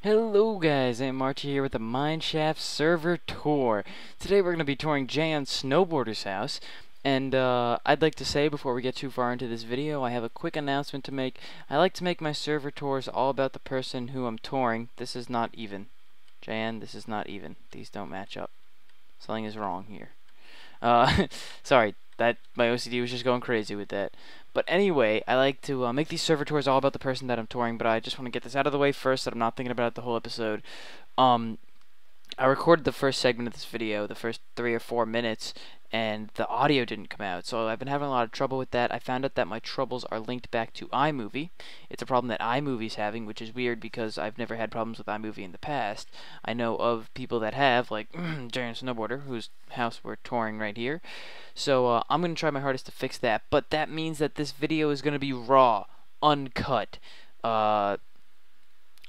Hello guys, Anmarchi here with the Minesgaft server tour. Today we're going to be touring Jnsowboarder's house, and I'd like to say before we get too far into this video, I have a quick announcement to make. I like to make my server tours all about the person who I'm touring. This is not even. Jan, this is not even. These don't match up. Something is wrong here. Sorry, that my OCD was just going crazy with that. But anyway, I like to make these server tours all about the person that I'm touring, but I just want to get this out of the way first that I'm not thinking about it the whole episode. I recorded the first segment of this video, the first 3 or 4 minutes, and the audio didn't come out, so I've been having a lot of trouble with that. I found out that my troubles are linked back to iMovie. It's a problem that iMovie's having, which is weird because I've never had problems with iMovie in the past. I know of people that have, like Jnsowboarder, whose house we're touring right here. So I'm going to try my hardest to fix that, but that means that this video is going to be raw, uncut.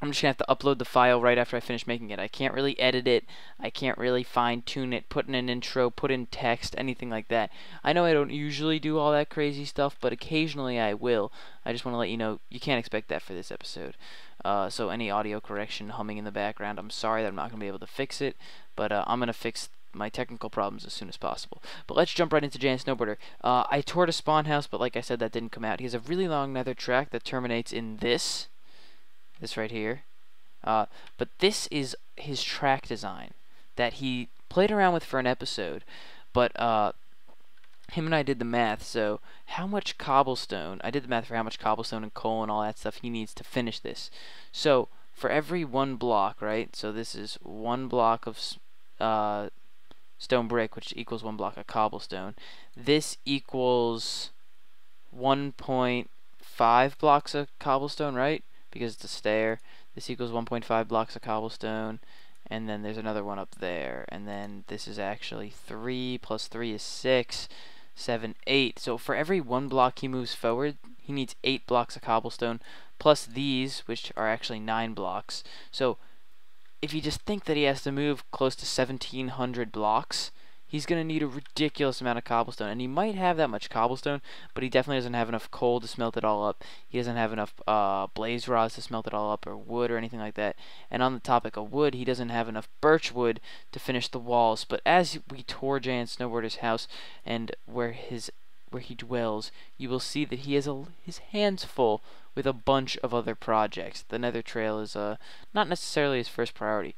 I'm just going to have to upload the file right after I finish making it. I can't really edit it. I can't really fine-tune it, put in an intro, put in text, anything like that. I know I don't usually do all that crazy stuff, but occasionally I will. I just want to let you know you can't expect that for this episode. So any audio correction humming in the background, I'm sorry that I'm not going to be able to fix it, but I'm going to fix my technical problems as soon as possible. But let's jump right into Jnsowboarder. I toured a spawn house, but like I said, that didn't come out. He has a really long nether track that terminates in this right here. But this is his track design that he played around with for an episode. But him and I did the math. So how much cobblestone? I did the math for how much cobblestone and coal and all that stuff he needs to finish this. So for every 1 block, right? So this is 1 block of stone brick, which equals 1 block of cobblestone. This equals 1.5 blocks of cobblestone, right? Because it's a stair. This equals 1.5 blocks of cobblestone, and then there's another one up there, and then this is actually 3 plus 3 is 6, 7, 8. So for every 1 block he moves forward, he needs 8 blocks of cobblestone, plus these, which are actually 9 blocks. So if you just think that he has to move close to 1,700 blocks, he's going to need a ridiculous amount of cobblestone. And he might have that much cobblestone, but he definitely doesn't have enough coal to smelt it all up. He doesn't have enough blaze rods to smelt it all up, or wood, or anything like that. And on the topic of wood, he doesn't have enough birch wood to finish the walls. But as we tour Jnsowboarder's house and where he dwells, you will see that he has his hands full with a bunch of other projects. The nether trail is not necessarily his first priority.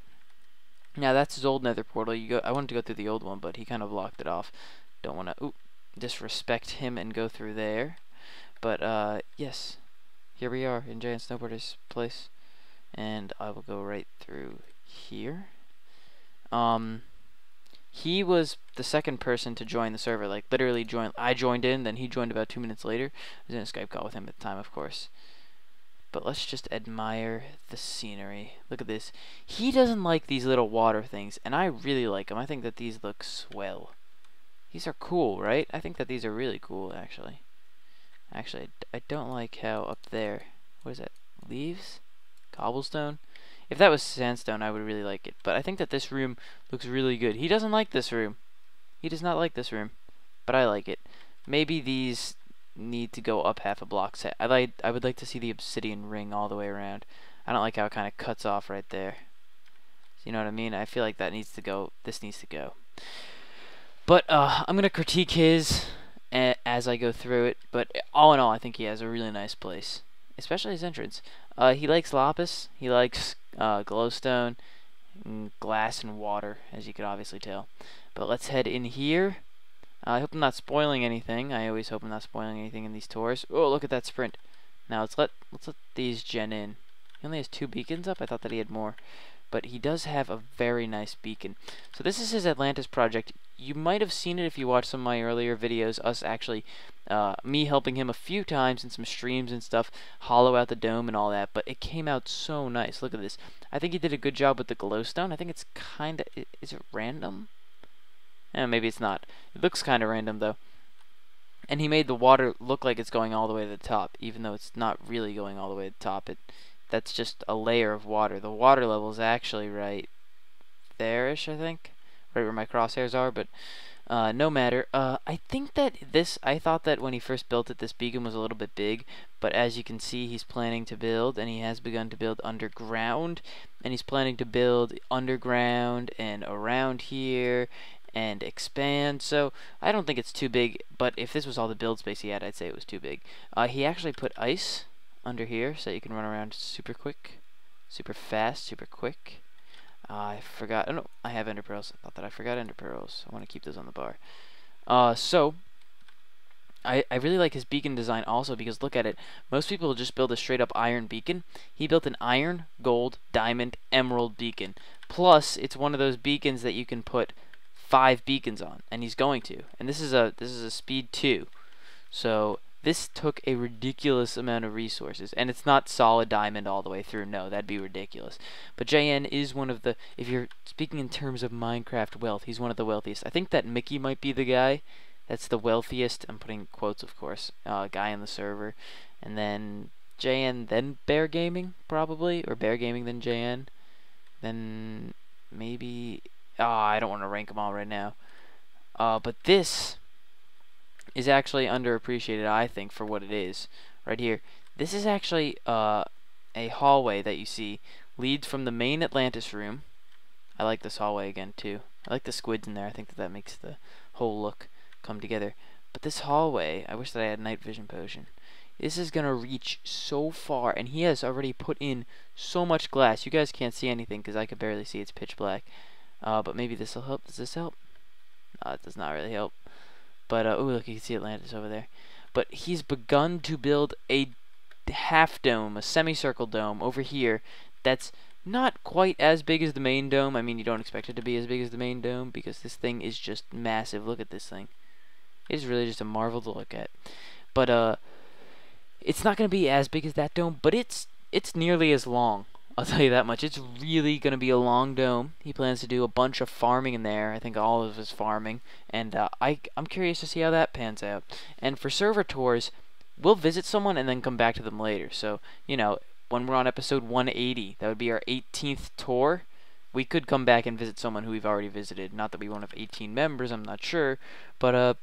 Now that's his old nether portal. I wanted to go through the old one, but he kind of blocked it off. Don't want to disrespect him and go through there. But yes, here we are in Jnsowboarder's place, and I will go right through here. He was the second person to join the server. Like literally I joined in, then he joined about 2 minutes later. I was in a Skype call with him at the time, of course. But let's just admire the scenery. Look at this. He doesn't like these little water things, and I really like them. I think that these look swell. These are cool, right? I think that these are really cool, actually. Actually, I don't like how up there... What is that? Leaves? Cobblestone? If that was sandstone, I would really like it. But I think that this room looks really good. He doesn't like this room. He does not like this room. But I like it. Maybe these need to go up half a block. I would like to see the obsidian ring all the way around. I don't like how it kind of cuts off right there. You know what I mean? I feel like that needs to go. This needs to go. But I'm gonna critique his as I go through it. But all in all, I think he has a really nice place, especially his entrance. He likes lapis. He likes glowstone, and glass, and water, as you could obviously tell. But let's head in here. I hope I'm not spoiling anything. I always hope I'm not spoiling anything in these tours. Oh, look at that sprint. Now let's let these gen in. He only has 2 beacons up. I thought that he had more. But he does have a very nice beacon. So this is his Atlantis project. You might have seen it if you watched some of my earlier videos. Me helping him a few times in some streams and stuff. Hollow out the dome and all that. But it came out so nice. Look at this. I think he did a good job with the glowstone. I think it's kind of... Is it random? Maybe it's not. It looks kind of random, though. And he made the water look like it's going all the way to the top, even though it's not really going all the way to the top. That's just a layer of water. The water level is actually right there-ish, I think. Right where my crosshairs are, but No matter. I think that I thought that when he first built it, this beacon was a little bit big, but as you can see, he's planning to build, and he has begun to build underground, and he's planning to build underground and around here and expand. So I don't think it's too big, but if this was all the build space he had, I'd say it was too big. He actually put ice under here so you can run around super quick, super fast, super quick. I forgot. Oh no, I have ender pearls. I thought that I forgot ender pearls. I want to keep those on the bar. So I really like his beacon design also because look at it. Most people will just build a straight up iron beacon. He built an iron, gold, diamond, emerald beacon. Plus, it's one of those beacons that you can put 5 beacons on, and he's going to. And this is a speed 2. So this took a ridiculous amount of resources, and it's not solid diamond all the way through. No, that'd be ridiculous. But JN is one of the, if you're speaking in terms of Minecraft wealth, he's one of the wealthiest. I think that Mickey might be the guy that's the wealthiest, I'm putting quotes of course, guy on the server. And then JN, then Bear Gaming, probably, or Bear Gaming, then JN. Then maybe, I don't want to rank them all right now. But this is actually underappreciated, I think, for what it is. Right here, this is actually a hallway that you see leads from the main Atlantis room. I like this hallway again too. I like the squids in there. I think that makes the whole look come together. But this hallway, I wish that I had night vision potion. This is gonna reach so far, and he has already put in so much glass. You guys can't see anything because I could barely see. It's pitch black. But maybe this will help. Does this help? No, it does not really help. But, oh, look, you can see Atlantis over there. But he's begun to build a half dome, a semicircle dome over here that's not quite as big as the main dome. I mean, you don't expect it to be as big as the main dome because this thing is just massive. Look at this thing. It's really just a marvel to look at. But, it's not going to be as big as that dome, but it's nearly as long. I'll tell you that much. It's really going to be a long dome. He plans to do a bunch of farming in there. I think all of his farming. And I'm curious to see how that pans out. And for server tours, we'll visit someone and then come back to them later. So, you know, when we're on episode 180, that would be our 18th tour. We could come back and visit someone who we've already visited. Not that we won't have 18 members, I'm not sure. But,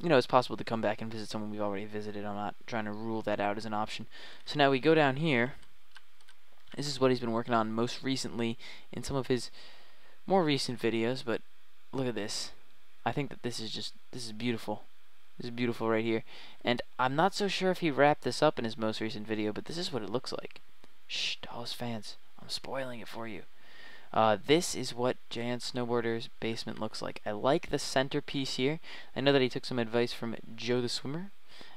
you know, it's possible to come back and visit someone we've already visited. I'm not trying to rule that out as an option. So now we go down here. This is what he's been working on most recently in some of his more recent videos, but look at this. I think that this is beautiful. This is beautiful right here. And I'm not so sure if he wrapped this up in his most recent video, but this is what it looks like. Shh, to all his fans. I'm spoiling it for you. This is what Jnsowboarder's basement looks like. I like the centerpiece here. I know that he took some advice from Joe the Swimmer,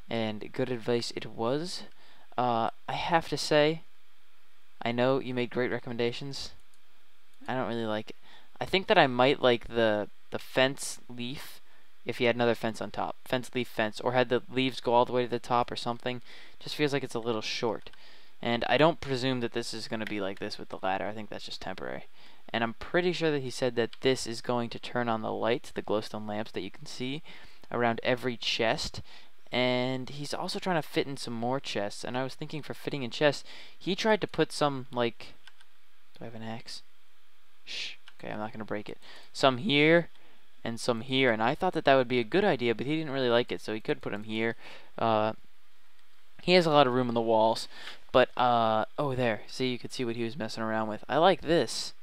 and good advice it was. I have to say, I know you made great recommendations. I don't really like it. I think that I might like the fence leaf if he had another fence on top. Fence, leaf, fence. Or had the leaves go all the way to the top or something. Just feels like it's a little short. And I don't presume that this is going to be like this with the ladder. I think that's just temporary. And I'm pretty sure that he said that this is going to turn on the lights, the glowstone lamps that you can see around every chest. And he's also trying to fit in some more chests. And I was thinking for fitting in chests, he tried to put some, like... Do I have an axe? Shh. Okay, I'm not going to break it. Some here and some here. And I thought that that would be a good idea, but he didn't really like it. So he could put them here. He has a lot of room on the walls. But, oh, there. See, you could see what he was messing around with. I like this.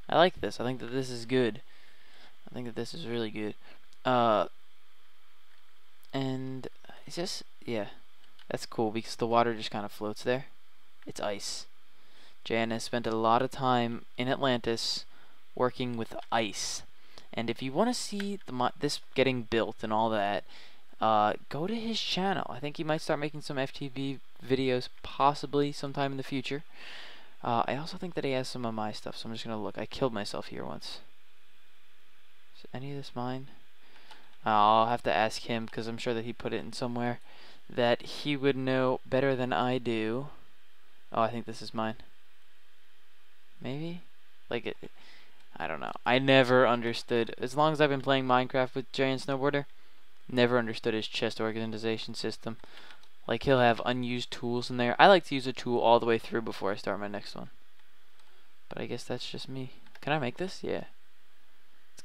I like this. I think that this is good. I think that this is really good. And... It's just, yeah, that's cool because the water just kind of floats there. It's ice. Jan has spent a lot of time in Atlantis working with ice. And if you want to see this getting built and all that, go to his channel. I think he might start making some FTV videos possibly sometime in the future. I also think that he has some of my stuff, so I'm just going to look. I killed myself here once. Is any of this mine? I'll have to ask him because I'm sure that he put it in somewhere that he would know better than I do. Oh, I think this is mine. Maybe? Like, I don't know. I never understood, as long as I've been playing Minecraft with Jnsowboarder, never understood his chest organization system. Like, he'll have unused tools in there. I like to use a tool all the way through before I start my next one. But I guess that's just me. Can I make this? Yeah.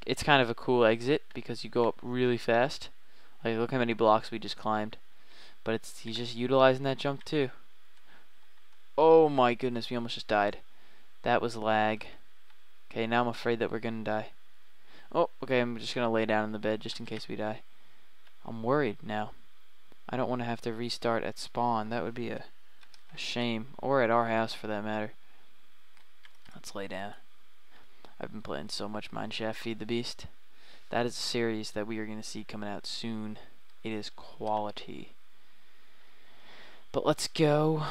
It's kind of a cool exit because you go up really fast. Like, look how many blocks we just climbed. But he's just utilizing that jump too. Oh my goodness, we almost just died. That was lag. Okay, now I'm afraid that we're gonna die. Oh, okay, I'm just gonna lay down in the bed just in case we die. I'm worried now. I don't want to have to restart at spawn. That would be a shame. Or at our house for that matter. Let's lay down. I've been playing so much Mineshaft Feed the Beast. That is a series that we are going to see coming out soon. It is quality. But let's go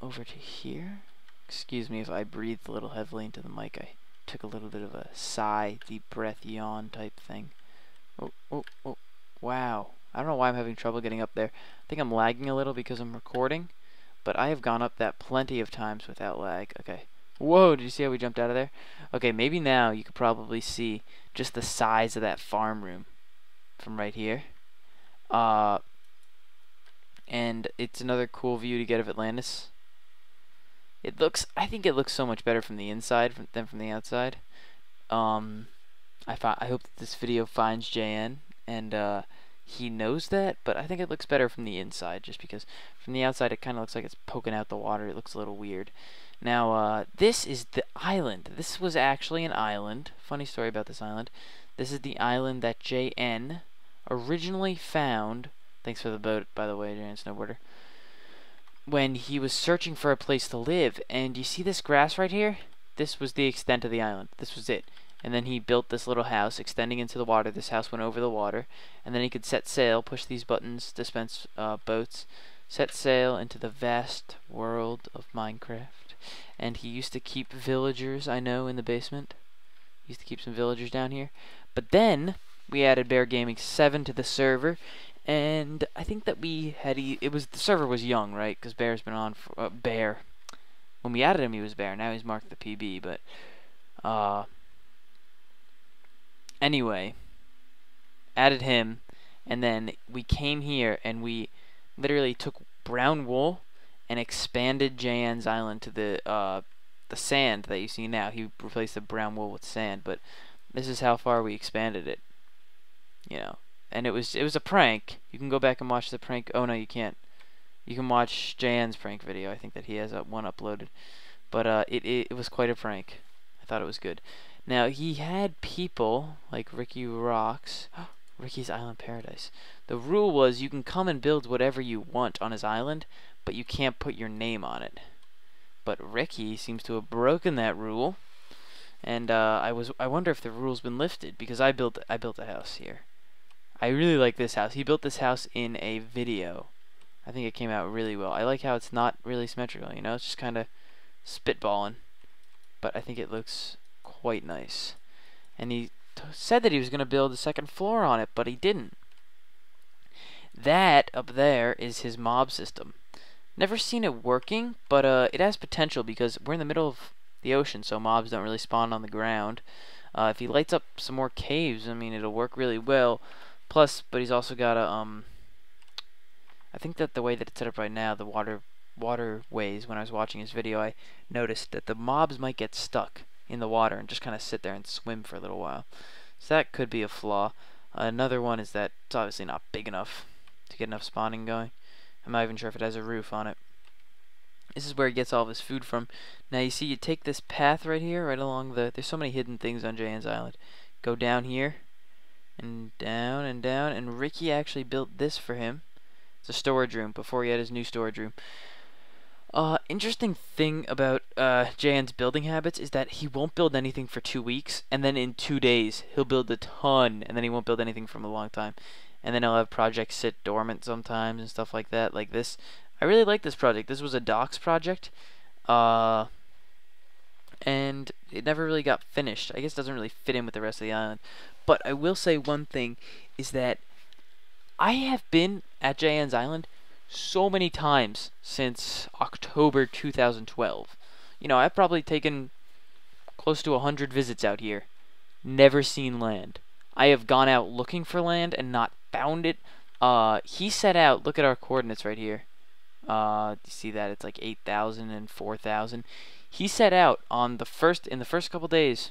over to here. Excuse me if I breathed a little heavily into the mic. I took a little bit of a sigh, deep breath, yawn type thing. Oh, oh, oh. Wow. I don't know why I'm having trouble getting up there. I think I'm lagging a little because I'm recording. But I have gone up that plenty of times without lag. Okay. Whoa, did you see how we jumped out of there? Okay, maybe now you could probably see just the size of that farm room from right here. And it's another cool view to get of Atlantis. I think it looks so much better from the inside than from the outside. I hope that this video finds JN, and he knows that, but I think it looks better from the inside, just because from the outside it kind of looks like it's poking out the water. It looks a little weird. Now, this is the island. This was actually an island. Funny story about this island. This is the island that JN originally found. Thanks for the boat, by the way, Jnsowboarder. When he was searching for a place to live. And you see this grass right here? This was the extent of the island. This was it. And then he built this little house extending into the water. This house went over the water. And then he could set sail, push these buttons, dispense boats, set sail into the vast world of Minecraft. And he used to keep villagers, I know, in the basement. He used to keep some villagers down here. But then we added Bear Gaming 7 to the server. And I think that we had the server was young, right? Because Bear's been on for Bear. When we added him, he was Bear. Now he's marked the PB. But anyway, added him, and then we came here and we literally took brown wool and expanded JN's island to the sand that you see now. He replaced the brown wool with sand, but this is how far we expanded it. You know. And it was a prank. You can go back and watch the prank. Oh no, you can't. You can watch JN's prank video. I think that he has one uploaded. But it was quite a prank. I thought it was good. Now he had people like Ricky Rocks, Ricky's Island Paradise. The rule was you can come and build whatever you want on his island, but you can't put your name on it. But Ricky seems to have broken that rule, and I wonder if the rule's been lifted, because I built a house here. I really like this house. He built this house in a video. I think it came out really well. I like how it's not really symmetrical, you know? It's just kind of spitballing. But I think it looks quite nice. And he said that he was going to build a second floor on it, but he didn't. That up there is his mob system. Never seen it working, but it has potential because we're in the middle of the ocean, so mobs don't really spawn on the ground. If he lights up some more caves, I mean, it'll work really well. Plus, but he's also got a, I think that the way that it's set up right now, the waterways, when I was watching his video, I noticed that the mobs might get stuck in the water and just kind of sit there and swim for a little while. So that could be a flaw. Another one is that it's obviously not big enough to get enough spawning going. I'm not even sure if it has a roof on it. This is where he gets all of his food from. Now you see, you take this path right here, right along there's so many hidden things on JN's island. Go down here. And down and down, and Ricky actually built this for him. It's a storage room before he had his new storage room. Interesting thing about JN's building habits is that he won't build anything for 2 weeks, and then in 2 days he'll build a ton, and then he won't build anything for a long time. And then he'll have projects sit dormant sometimes and stuff like that, like this. I really like this project. This was a docks project, and it never really got finished. I guess it doesn't really fit in with the rest of the island. But I will say one thing, is that I have been at JN's Island so many times since October 2012. You know, I've probably taken close to 100 visits out here. Never seen land. I have gone out looking for land and not found it. He set out, look at our coordinates right here. You see that? It's like 8,000 and 4,000. He set out on in the first couple days